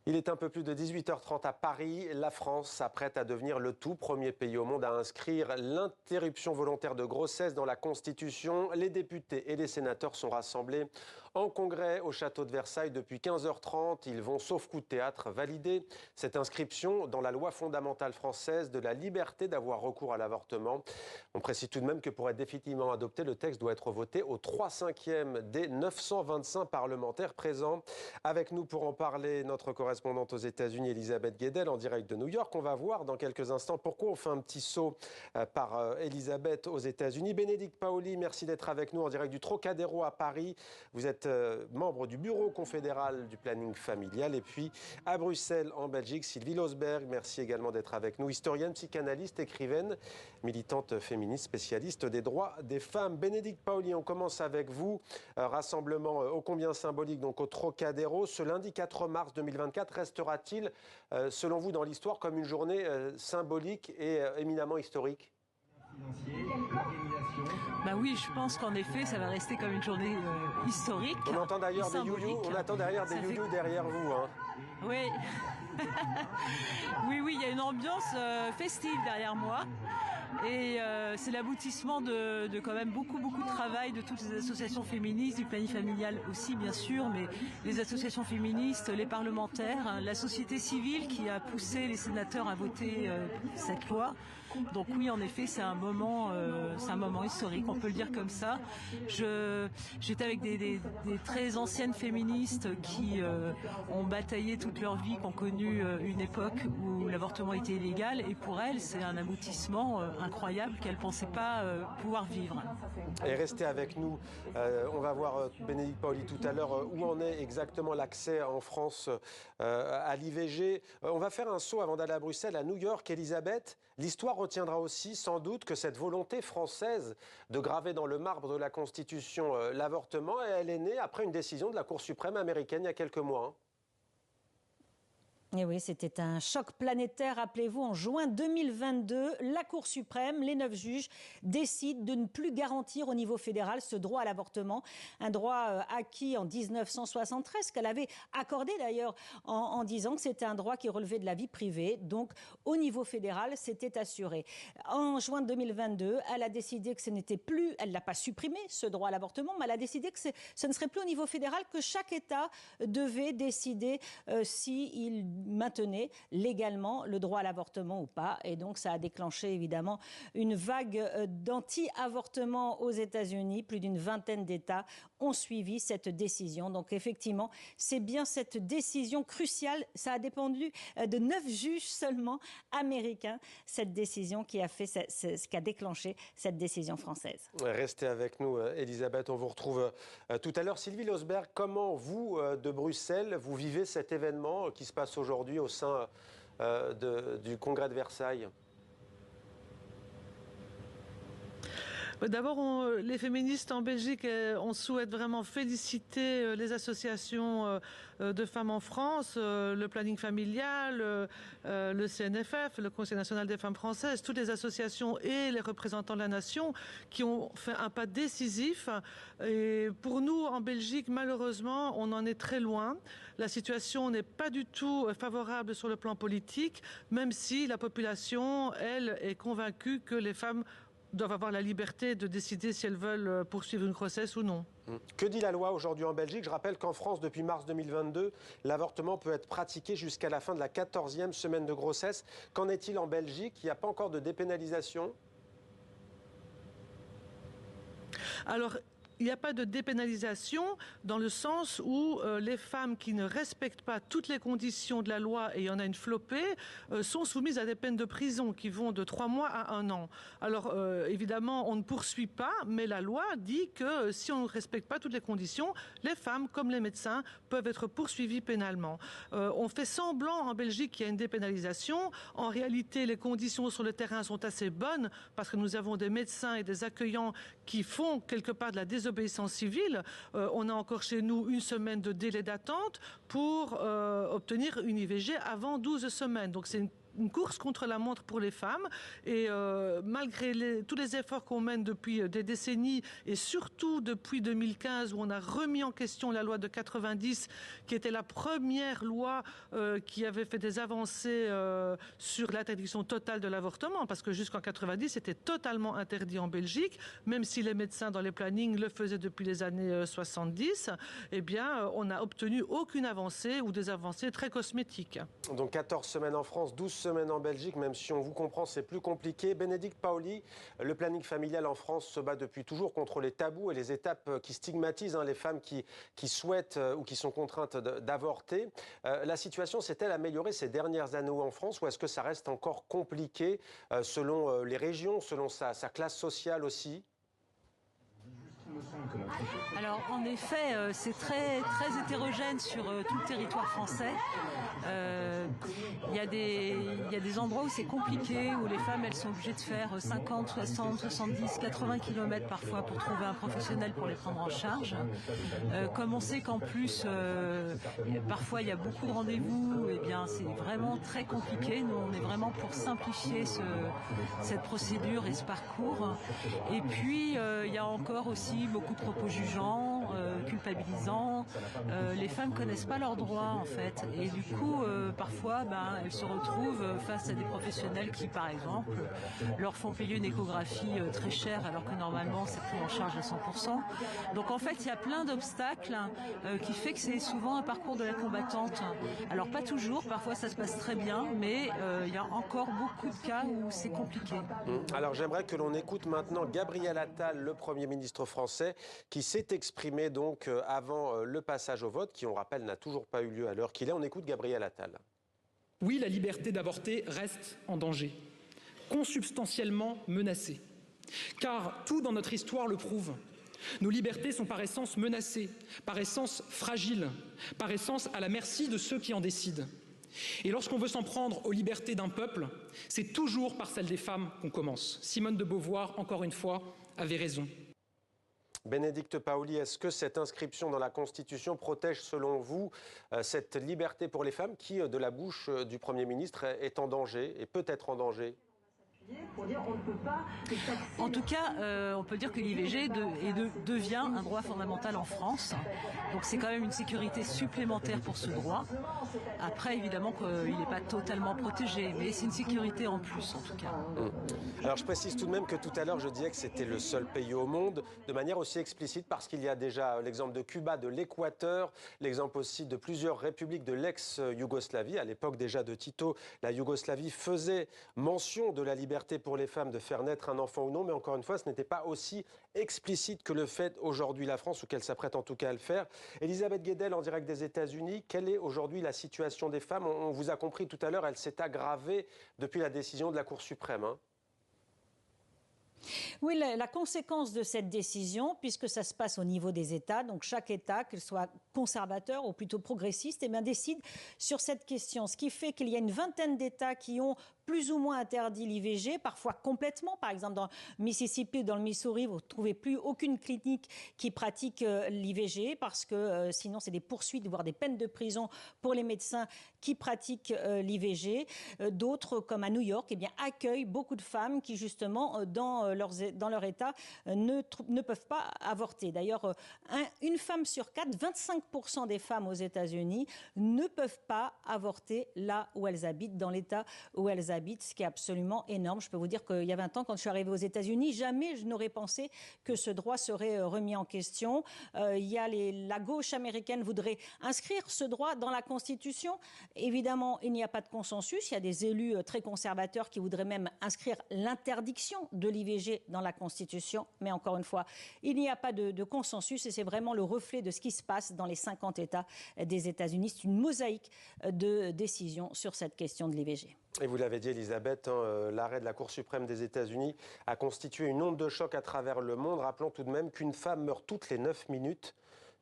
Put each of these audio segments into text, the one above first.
Il est un peu plus de 18h30 à Paris. La France s'apprête à devenir le tout premier pays au monde à inscrire l'interruption volontaire de grossesse dans la Constitution. Les députés et les sénateurs sont rassemblés en congrès au château de Versailles depuis 15h30. Ils vont, sauf coup de théâtre, valider cette inscription dans la loi fondamentale française de la liberté d'avoir recours à l'avortement. On précise tout de même que pour être définitivement adopté, le texte doit être voté aux 3/5 des 925 parlementaires présents. Avec nous pour en parler, notre correspondante aux États-Unis, Elisabeth Guedel, en direct de New York. On va voir dans quelques instants pourquoi on fait un petit saut par Elisabeth aux États-Unis. Bénédicte Paoli, merci d'être avec nous en direct du Trocadéro à Paris. Vous êtes membre du bureau confédéral du planning familial. Et puis à Bruxelles, en Belgique, Sylvie Losberg, merci également d'être avec nous. Historienne, psychanalyste, écrivaine, militante féministe, spécialiste des droits des femmes. Bénédicte Paoli, on commence avec vous. Rassemblement ô combien symbolique donc au Trocadéro. Ce lundi 4 mars 2024 restera-t-il, selon vous, dans l'histoire comme une journée symbolique et éminemment historique ? Bah oui, je pense qu'en effet, ça va rester comme une journée historique. On entend d'ailleurs des you-you, on attend derrière des you-you derrière vous. Hein. Oui. oui, il y a une ambiance festive derrière moi. Et c'est l'aboutissement de quand même beaucoup de travail de toutes les associations féministes, du planning familial aussi bien sûr, mais les associations féministes, les parlementaires, la société civile qui a poussé les sénateurs à voter cette loi. Donc oui, en effet, c'est un moment historique, on peut le dire comme ça. J'étais avec des très anciennes féministes qui ont bataillé toute leur vie, qui ont connu une époque où l'avortement était illégal, et pour elles, c'est un aboutissement incroyable qu'elles ne pensaient pas pouvoir vivre. Et restez avec nous, on va voir Bénédicte Paoli tout à l'heure où en est exactement l'accès en France à l'IVG. On va faire un saut avant d'aller à Bruxelles, à New York. Elisabeth, l'histoire retiendra aussi sans doute que cette volonté française de graver dans le marbre de la Constitution l'avortement, elle est née après une décision de la Cour suprême américaine il y a quelques mois. Hein. Et oui, c'était un choc planétaire. Rappelez-vous, en juin 2022, la Cour suprême, les 9 juges, décident de ne plus garantir au niveau fédéral ce droit à l'avortement. Un droit acquis en 1973, qu'elle avait accordé d'ailleurs en disant que c'était un droit qui relevait de la vie privée. Donc, au niveau fédéral, c'était assuré. En juin 2022, elle a décidé que ce n'était plus, elle n'a pas supprimé ce droit à l'avortement, mais elle a décidé que ce ne serait plus au niveau fédéral, que chaque État devait décider s'il maintenait légalement le droit à l'avortement ou pas. Et donc, ça a déclenché évidemment une vague d'anti-avortement aux États-Unis. Plus d'une vingtaine d'États ont suivi cette décision. Donc, effectivement, c'est bien cette décision cruciale. Ça a dépendu de 9 juges seulement américains, cette décision qui a fait ce qui a déclenché cette décision française. Restez avec nous, Elisabeth. On vous retrouve tout à l'heure. Sylvie Losberg, comment vous, de Bruxelles, vous vivez cet événement qui se passe aujourd'hui au sein du Congrès de Versailles? D'abord, les féministes en Belgique, on souhaite vraiment féliciter les associations de femmes en France, le planning familial, le CNFF, le Conseil national des femmes françaises, toutes les associations et les représentants de la nation qui ont fait un pas décisif. Et pour nous, en Belgique, malheureusement, on en est très loin. La situation n'est pas du tout favorable sur le plan politique, même si la population, elle, est convaincue que les femmes doivent avoir la liberté de décider si elles veulent poursuivre une grossesse ou non. Que dit la loi aujourd'hui en Belgique? Je rappelle qu'en France, depuis mars 2022, l'avortement peut être pratiqué jusqu'à la fin de la 14e semaine de grossesse. Qu'en est-il en Belgique? Il n'y a pas encore de dépénalisation? Alors, il n'y a pas de dépénalisation dans le sens où les femmes qui ne respectent pas toutes les conditions de la loi, et il y en a une flopée, sont soumises à des peines de prison qui vont de 3 mois à 1 an. Alors évidemment, on ne poursuit pas, mais la loi dit que si on ne respecte pas toutes les conditions, les femmes, comme les médecins, peuvent être poursuivies pénalement. On fait semblant en Belgique qu'il y a une dépénalisation. En réalité, les conditions sur le terrain sont assez bonnes parce que nous avons des médecins et des accueillants qui font quelque part de la désobéissance civile. On a encore chez nous 1 semaine de délai d'attente pour obtenir une IVG avant 12 semaines. Donc c'est une une course contre la montre pour les femmes. Et malgré tous les efforts qu'on mène depuis des décennies, et surtout depuis 2015, où on a remis en question la loi de 90, qui était la première loi qui avait fait des avancées sur l'interdiction totale de l'avortement, parce que jusqu'en 90, c'était totalement interdit en Belgique, même si les médecins dans les plannings le faisaient depuis les années 70, eh bien, on n'a obtenu aucune avancée ou des avancées très cosmétiques. Donc 14 semaines en France, 12 semaines en Belgique, même si on vous comprend, c'est plus compliqué. Bénédicte Paoli, le planning familial en France se bat depuis toujours contre les tabous et les étapes qui stigmatisent les femmes qui souhaitent ou qui sont contraintes d'avorter. La situation s'est-elle améliorée ces dernières années en France, ou est-ce que ça reste encore compliqué selon les régions, selon sa classe sociale aussi ? Alors en effet, c'est très hétérogène sur tout le territoire français. Il y a des endroits où c'est compliqué, où les femmes elles sont obligées de faire 50, 60, 70, 80 km parfois pour trouver un professionnel pour les prendre en charge. Comme on sait qu'en plus, parfois il y a beaucoup de rendez-vous, eh bien c'est vraiment très compliqué. Nous on est vraiment pour simplifier cette procédure et ce parcours. Et puis il y a encore aussi beaucoup de propos jugeants, culpabilisants. Les femmes connaissent pas leurs droits en fait, et du coup parfois elles se retrouvent face à des professionnels qui par exemple leur font payer une échographie très chère alors que normalement c'est pris en charge à 100%. Donc en fait il y a plein d'obstacles qui fait que c'est souvent un parcours de la combattante. Alors pas toujours, parfois ça se passe très bien, mais il y a encore beaucoup de cas où c'est compliqué. Alors j'aimerais que l'on écoute maintenant Gabriel Attal, le Premier ministre français, qui s'est exprimé donc avant le passage au vote, qui on rappelle n'a toujours pas eu lieu à l'heure qu'il est. On écoute Gabriel Attal. Oui, la liberté d'avorter reste en danger, consubstantiellement menacée. Car tout dans notre histoire le prouve. Nos libertés sont par essence menacées, par essence fragiles, par essence à la merci de ceux qui en décident. Et lorsqu'on veut s'en prendre aux libertés d'un peuple, c'est toujours par celle des femmes qu'on commence. Simone de Beauvoir, encore une fois, avait raison. Bénédicte Paoli, est-ce que cette inscription dans la Constitution protège, selon vous, cette liberté pour les femmes qui, de la bouche du Premier ministre, est en danger et peut être en danger ? En tout cas, on peut dire que l'IVG devient un droit fondamental en France. Donc c'est quand même une sécurité supplémentaire pour ce droit. Après, évidemment qu'il n'est pas totalement protégé, mais c'est une sécurité en plus, en tout cas. Alors je précise tout de même que tout à l'heure, je disais que c'était le seul pays au monde, de manière aussi explicite, parce qu'il y a déjà l'exemple de Cuba, de l'Équateur, l'exemple aussi de plusieurs républiques de l'ex-Yougoslavie. À l'époque déjà de Tito, la Yougoslavie faisait mention de la liberté pour les femmes de faire naître un enfant ou non, mais encore une fois, ce n'était pas aussi explicite que le fait aujourd'hui la France, ou qu'elle s'apprête en tout cas à le faire. Elisabeth Guedel, en direct des États-Unis, quelle est aujourd'hui la situation des femmes ? On vous a compris tout à l'heure, elle s'est aggravée depuis la décision de la Cour suprême. Oui, la conséquence de cette décision, puisque ça se passe au niveau des États, donc chaque État, qu'il soit conservateur ou plutôt progressiste, eh bien, décide sur cette question. Ce qui fait qu'il y a une vingtaine d'États qui ont plus ou moins interdit l'IVG, parfois complètement. Par exemple, dans le Mississippi ou dans le Missouri, vous ne trouvez plus aucune clinique qui pratique l'IVG parce que sinon, c'est des poursuites, voire des peines de prison pour les médecins qui pratiquent l'IVG. D'autres, comme à New York, eh bien, accueillent beaucoup de femmes qui, justement, dans leur État, ne peuvent pas avorter. D'ailleurs, une femme sur 4, 25% des femmes aux États-Unis ne peuvent pas avorter là où elles habitent, dans l'État où elles habitent, ce qui est absolument énorme. Je peux vous dire qu'il y a 20 ans, quand je suis arrivée aux États-Unis, jamais je n'aurais pensé que ce droit serait remis en question. La gauche américaine voudrait inscrire ce droit dans la Constitution. Évidemment, il n'y a pas de consensus. Il y a des élus très conservateurs qui voudraient même inscrire l'interdiction de l'IVG dans la Constitution. Mais encore une fois, il n'y a pas de consensus et c'est vraiment le reflet de ce qui se passe dans les 50 États des États-Unis. C'est une mosaïque de décisions sur cette question de l'IVG. Et vous l'avez dit, Elisabeth, l'arrêt de la Cour suprême des États-Unis a constitué une onde de choc à travers le monde. Rappelons tout de même qu'une femme meurt toutes les 9 minutes.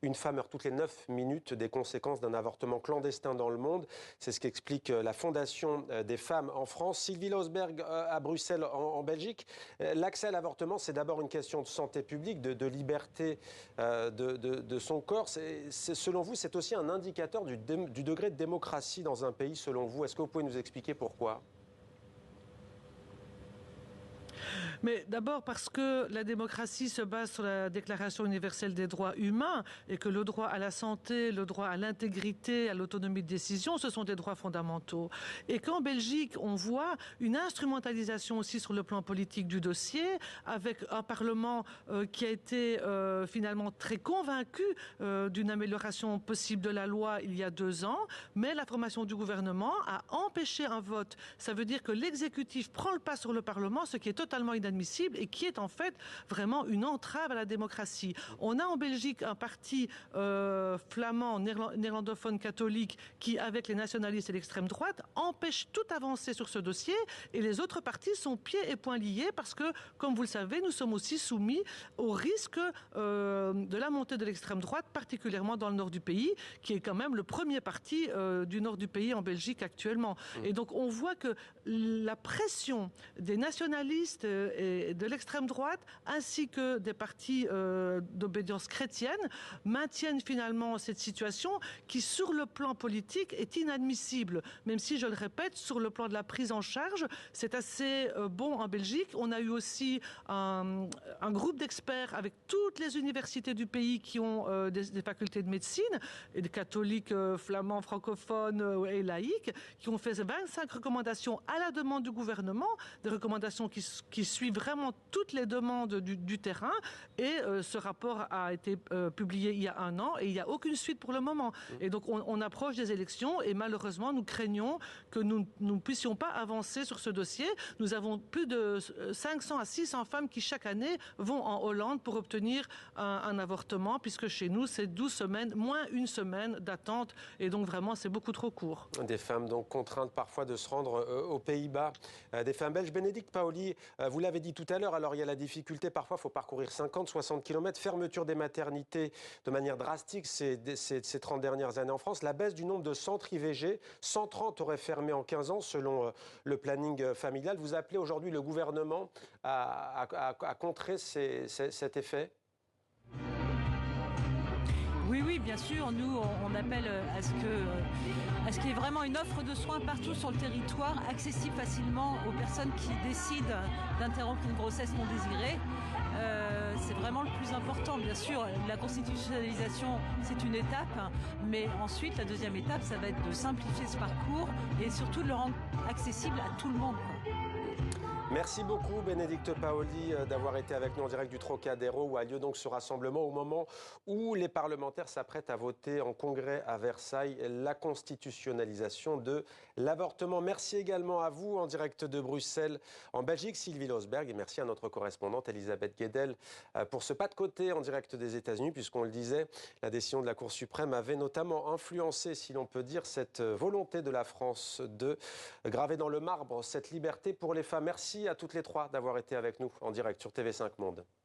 Une femme meurt toutes les 9 minutes des conséquences d'un avortement clandestin dans le monde. C'est ce qu'explique la Fondation des femmes en France. Sylvie Losberg à Bruxelles, en Belgique. L'accès à l'avortement, c'est d'abord une question de santé publique, de liberté de son corps. Selon vous, c'est aussi un indicateur du degré de démocratie dans un pays, selon vous. Est-ce que vous pouvez nous expliquer pourquoi ? Mais d'abord parce que la démocratie se base sur la Déclaration universelle des droits humains et que le droit à la santé, le droit à l'intégrité, à l'autonomie de décision, ce sont des droits fondamentaux. Et qu'en Belgique, on voit une instrumentalisation aussi sur le plan politique du dossier, avec un Parlement qui a été finalement très convaincu d'une amélioration possible de la loi il y a 2 ans, mais la formation du gouvernement a empêché un vote. Ça veut dire que l'exécutif prend le pas sur le Parlement, ce qui est totalement inadmissible et qui est en fait vraiment une entrave à la démocratie. On a en Belgique un parti flamand, néerlandophone catholique, qui, avec les nationalistes et l'extrême droite, empêche toute avancée sur ce dossier, et les autres partis sont pieds et poings liés parce que, comme vous le savez, nous sommes aussi soumis au risque de la montée de l'extrême droite, particulièrement dans le nord du pays, qui est quand même le premier parti du nord du pays en Belgique actuellement. Et donc on voit que la pression des nationalistes et de l'extrême droite, ainsi que des partis d'obédience chrétienne, maintiennent finalement cette situation qui, sur le plan politique, est inadmissible. Même si, je le répète, sur le plan de la prise en charge, c'est assez bon en Belgique. On a eu aussi un groupe d'experts avec toutes les universités du pays qui ont des facultés de médecine, et des catholiques flamands, francophones et laïcs, qui ont fait 25 recommandations à la demande du gouvernement, des recommandations qui suivent vraiment toutes les demandes du terrain. Et ce rapport a été publié il y a 1 an et il n'y a aucune suite pour le moment. Et donc on approche des élections et malheureusement nous craignons que nous ne puissions pas avancer sur ce dossier. Nous avons plus de 500 à 600 femmes qui chaque année vont en Hollande pour obtenir un avortement, puisque chez nous c'est 12 semaines, moins 1 semaine d'attente, et donc vraiment c'est beaucoup trop court. Des femmes donc contraintes parfois de se rendre aux Pays-Bas, des femmes belges. Bénédicte Paoli, vous l'avez dit tout à l'heure, alors il y a la difficulté, parfois il faut parcourir 50-60 km, fermeture des maternités de manière drastique ces 30 dernières années en France, la baisse du nombre de centres IVG, 130 auraient fermé en 15 ans selon le planning familial. Vous appelez aujourd'hui le gouvernement à contrer cet effet ? Oui, bien sûr. Nous, on appelle à ce qu'il y ait vraiment une offre de soins partout sur le territoire, accessible facilement aux personnes qui décident d'interrompre une grossesse non désirée. C'est vraiment le plus important. Bien sûr, la constitutionnalisation, c'est une étape, mais ensuite, la deuxième étape, ça va être de simplifier ce parcours et surtout de le rendre accessible à tout le monde. Merci beaucoup Bénédicte Paoli d'avoir été avec nous en direct du Trocadéro, où a lieu donc ce rassemblement au moment où les parlementaires s'apprêtent à voter en congrès à Versailles la constitutionnalisation de l'avortement. Merci également à vous en direct de Bruxelles en Belgique, Sylvie Losberg, et merci à notre correspondante Elisabeth Guedel pour ce pas de côté en direct des États-Unis, puisqu'on le disait, la décision de la Cour suprême avait notamment influencé, si l'on peut dire, cette volonté de la France de graver dans le marbre cette liberté pour les femmes. Merci à toutes les trois d'avoir été avec nous en direct sur TV5 Monde.